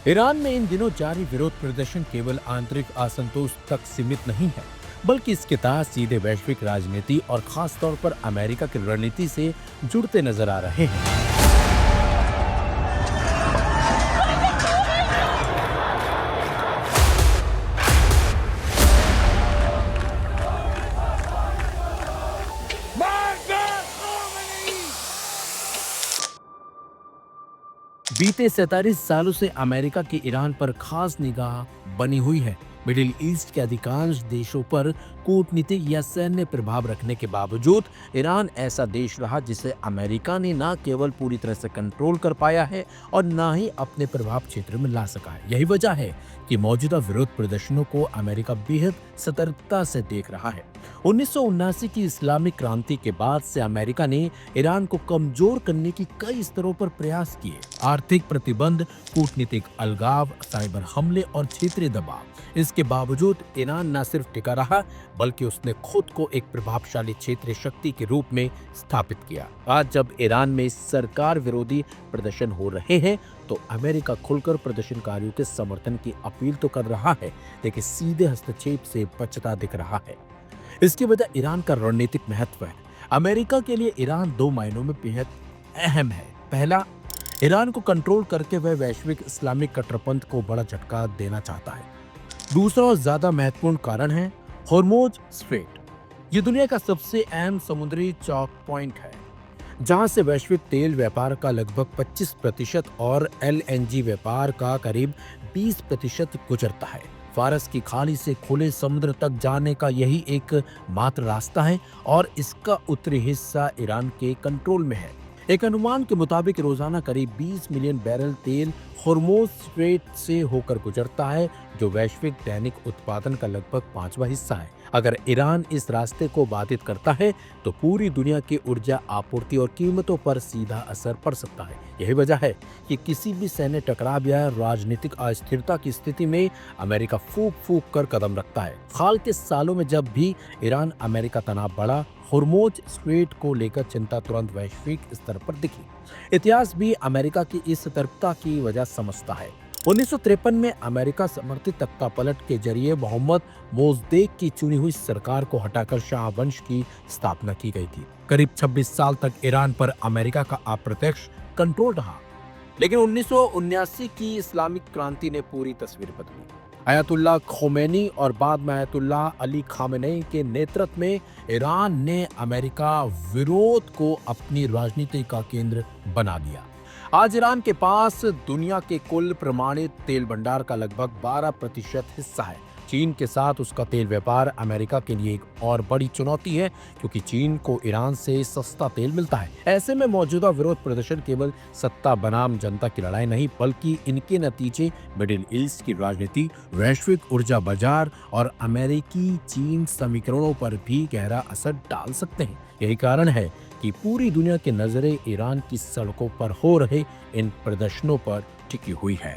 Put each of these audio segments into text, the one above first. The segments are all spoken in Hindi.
ईरान में इन दिनों जारी विरोध प्रदर्शन केवल आंतरिक असंतोष तक सीमित नहीं है, बल्कि इसके तहत सीधे वैश्विक राजनीति और खास तौर पर अमेरिका की रणनीति से जुड़ते नजर आ रहे हैं। बीते 47 सालों से अमेरिका की ईरान पर खास निगाह बनी हुई है। मिडिल ईस्ट के अधिकांश देशों पर कूटनीतिक या सैन्य प्रभाव रखने के बावजूद ईरान ऐसा देश रहा जिसे अमेरिका ने न केवल पूरी तरह से कंट्रोल कर पाया है और न ही अपने प्रभाव क्षेत्र में ला सका है। यही वजह है कि मौजूदा विरोध प्रदर्शनों को अमेरिका बेहद सतर्कता से देख रहा है। 1979 की इस्लामिक क्रांति के बाद से अमेरिका ने ईरान को कमजोर करने की कई स्तरों पर प्रयास किए। आर्थिक प्रतिबंध, कूटनीतिक अलगाव, साइबर हमले और क्षेत्रीय दबाव। इसके बावजूद ईरान न सिर्फ टिका रहा, बल्कि उसने खुद को एक प्रभावशाली क्षेत्रीय शक्ति के रूप में स्थापित किया। आज जब ईरान में सरकार विरोधी प्रदर्शन हो रहे हैं, तो अमेरिका खुलकर प्रदर्शनकारियों के समर्थन की अपील तो कर रहा है, लेकिन सीधे हस्तक्षेप से बचता दिख रहा है। इसकी वजह ईरान का रणनीतिक महत्व है। अमेरिका के लिए ईरान दो मायनों में बेहद अहम है। पहला, ईरान को कंट्रोल करके वह वैश्विक इस्लामिक कट्टरपंथ को बड़ा झटका देना चाहता है। दूसरा और ज्यादा महत्वपूर्ण कारण है हॉर्मुज़ स्ट्रेट। ये दुनिया का सबसे अहम समुद्री चौक पॉइंट है, जहां से वैश्विक तेल व्यापार का लगभग 25% और LNG व्यापार का करीब 20% गुजरता है। फारस की खाड़ी से खुले समुद्र तक जाने का यही एक मात्र रास्ता है और इसका उत्तरी हिस्सा ईरान के कंट्रोल में है। एक अनुमान के मुताबिक रोजाना करीब 20 मिलियन बैरल तेल हॉर्मुज़ स्ट्रेट से होकर गुजरता है, जो वैश्विक दैनिक उत्पादन का लगभग 5वां हिस्सा है। अगर ईरान इस रास्ते को बाधित करता है, तो पूरी दुनिया की ऊर्जा आपूर्ति और कीमतों पर सीधा असर पड़ सकता है। यही वजह है कि किसी भी सैन्य टकराव या राजनीतिक अस्थिरता की स्थिति में अमेरिका फूंक फूंक कर कदम रखता है। हाल के सालों में जब भी ईरान अमेरिका तनाव बढ़ा, हॉर्मुज़ स्ट्रेट को लेकर चिंता तुरंत वैश्विक स्तर पर दिखी। इतिहास भी अमेरिका की इस सतर्कता की वजह समझता है। 1953 में अमेरिका समर्थित तख्तापलट के जरिए मोहम्मद मोसद्देक की चुनी हुई सरकार को हटाकर शाह वंश की स्थापना की गई थी। करीब 26 साल तक ईरान पर अमेरिका का अप्रत्यक्ष कंट्रोल रहा, लेकिन 1979 की इस्लामिक क्रांति ने पूरी तस्वीर बदली। अयतुल्लाह खोमेनी और बाद में अयतुल्लाह अली खामेनेई के नेतृत्व में ईरान ने अमेरिका विरोध को अपनी राजनीति का केंद्र बना दिया। आज ईरान के पास दुनिया के कुल प्रमाणित तेल भंडार का लगभग 12% हिस्सा है। चीन के साथ उसका तेल व्यापार अमेरिका के लिए एक और बड़ी चुनौती है, क्योंकि चीन को ईरान से सस्ता तेल मिलता है। ऐसे में मौजूदा विरोध प्रदर्शन केवल सत्ता बनाम जनता की लड़ाई नहीं, बल्कि इनके नतीजे मिडिल ईस्ट की राजनीति, वैश्विक ऊर्जा बाजार और अमेरिकी चीन समीकरणों पर भी गहरा असर डाल सकते हैं। यही कारण है कि पूरी दुनिया की नजरें ईरान की सड़कों पर हो रहे इन प्रदर्शनों पर टिकी हुई है।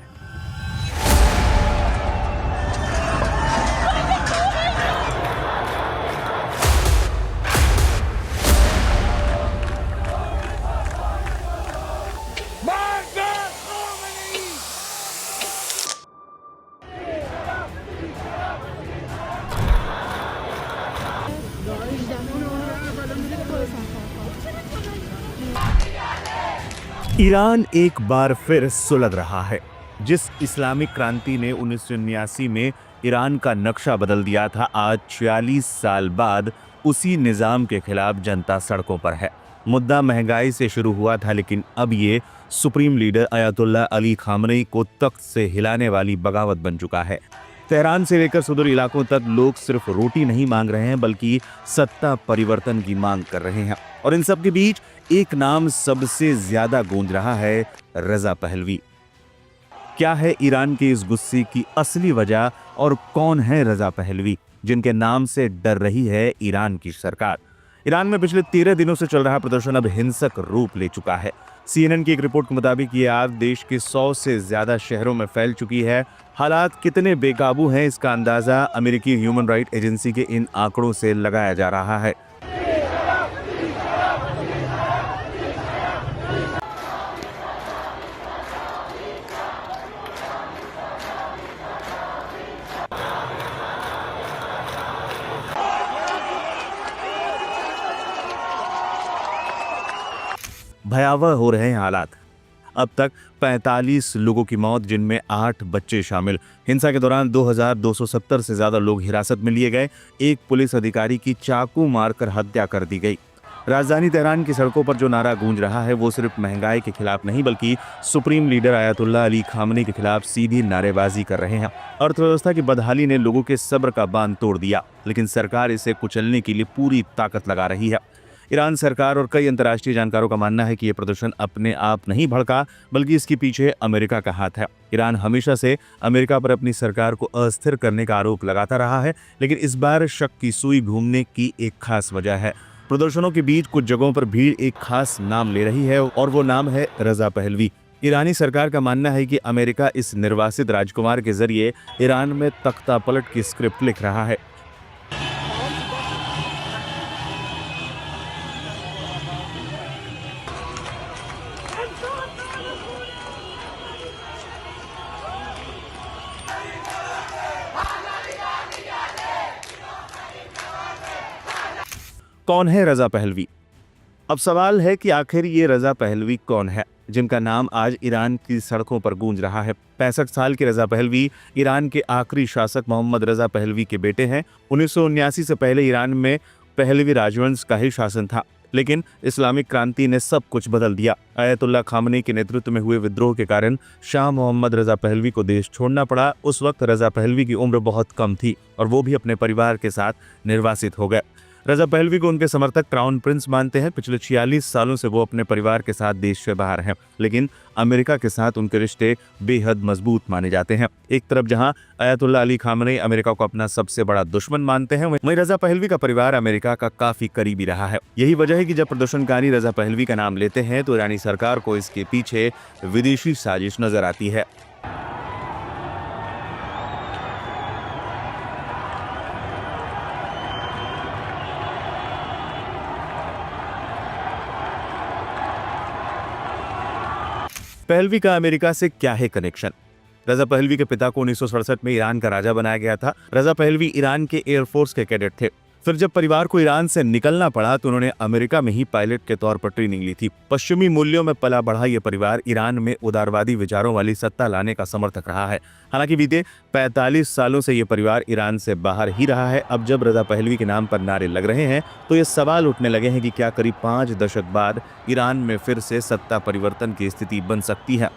ईरान एक बार फिर सुलग रहा है। जिस इस्लामिक क्रांति ने 1979 में ईरान का नक्शा बदल दिया था, आज 46 साल बाद उसी निजाम के खिलाफ जनता सड़कों पर है। मुद्दा महंगाई से शुरू हुआ था, लेकिन अब ये supreme leader Ayatollah Ali Khamenei को तख्त से हिलाने वाली बगावत बन चुका है। तेहरान से लेकर सुदूर इलाकों तक लोग सिर्फ रोटी नहीं मांग रहे हैं, बल्कि सत्ता परिवर्तन की मांग कर रहे हैं। और इन सब के बीच एक नाम सबसे ज्यादा गूंज रहा है, रजा पहलवी। क्या है ईरान के इस गुस्से की असली वजह और कौन है रजा पहलवी, जिनके नाम से डर रही है ईरान की सरकार? ईरान में पिछले 13 दिनों से चल रहा प्रदर्शन अब हिंसक रूप ले चुका है। CNN की एक रिपोर्ट के मुताबिक ये आग देश के 100 से ज्यादा शहरों में फैल चुकी है। हालात कितने बेकाबू हैं, इसका अंदाजा अमेरिकी ह्यूमन राइट एजेंसी के इन आंकड़ों से लगाया जा रहा है। भयावह हो रहे हैं हालात। अब तक 45 लोगों की मौत, जिनमें 8 बच्चे शामिल। हिंसा के दौरान 2270 से ज्यादा लोग हिरासत में लिए गए। एक पुलिस अधिकारी की चाकू मारकर हत्या कर दी गई। राजधानी तेहरान की सड़कों पर जो नारा गूंज रहा है वो सिर्फ महंगाई के खिलाफ नहीं, बल्कि सुप्रीम लीडर आयतुल्लाह अली खामनी के खिलाफ सीधी नारेबाजी कर रहे हैं। अर्थव्यवस्था की बदहाली ने लोगों के सब्र का बांध तोड़ दिया, लेकिन सरकार इसे कुचलने के लिए पूरी ताकत लगा रही है। ईरान सरकार और कई अंतर्राष्ट्रीय जानकारों का मानना है कि यह प्रदर्शन अपने आप नहीं भड़का, बल्कि इसके पीछे अमेरिका का हाथ है। ईरान हमेशा से अमेरिका पर अपनी सरकार को अस्थिर करने का आरोप लगाता रहा है, लेकिन इस बार शक की सुई घूमने की एक खास वजह है। प्रदर्शनों के बीच कुछ जगहों पर भीड़ एक खास नाम ले रही है, और वो नाम है रजा पहलवी। ईरानी सरकार का मानना है कि अमेरिका इस निर्वासित राजकुमार के जरिए ईरान में तख्ता पलट की स्क्रिप्ट लिख रहा है। कौन है रजा पहलवी? अब सवाल है कि आखिर ये रजा पहलवी कौन है, जिनका नाम आज ईरान की सड़कों पर गूंज रहा है। 65 साल के रजा पहलवी ईरान के आखिरी शासक मोहम्मद रजा पहलवी के बेटे हैं। 1979 से पहले ईरान में पहलवी राजवंश का ही शासन था, लेकिन इस्लामिक क्रांति ने सब कुछ बदल दिया। आयतुल्लाह खामनी के नेतृत्व में हुए विद्रोह के कारण शाह मोहम्मद रजा पहलवी को देश छोड़ना पड़ा। उस वक्त रजा पहलवी की उम्र बहुत कम थी और वो भी अपने परिवार के साथ निर्वासित हो गए। रजा पहलवी को उनके समर्थक क्राउन प्रिंस मानते हैं। पिछले 46 सालों से वो अपने परिवार के साथ देश से बाहर हैं, लेकिन अमेरिका के साथ उनके रिश्ते बेहद मजबूत माने जाते हैं। एक तरफ जहां आयतुल्लाह अली खामनी अमेरिका को अपना सबसे बड़ा दुश्मन मानते हैं, वहीं रजा पहलवी का परिवार अमेरिका का काफी करीबी रहा है। यही वजह है कि जब प्रदर्शनकारी रजा पहलवी का नाम लेते हैं तो ईरानी सरकार को इसके पीछे विदेशी साजिश नजर आती है। पहलवी का अमेरिका से क्या है कनेक्शन? रजा पहलवी के पिता को 1967 में ईरान का राजा बनाया गया था। रजा पहलवी ईरान के एयरफोर्स के कैडेट थे। फिर जब परिवार को ईरान से निकलना पड़ा तो उन्होंने अमेरिका में ही पायलट के तौर पर ट्रेनिंग ली थी। पश्चिमी मूल्यों में पला बढ़ा ये परिवार ईरान में उदारवादी विचारों वाली सत्ता लाने का समर्थक रहा है। हालांकि बीते 45 सालों से ये परिवार ईरान से बाहर ही रहा है। अब जब रजा पहलवी के नाम पर नारे लग रहे हैं तो ये सवाल उठने लगे हैं कि क्या करीब 5 दशक बाद ईरान में फिर से सत्ता परिवर्तन की स्थिति बन सकती है।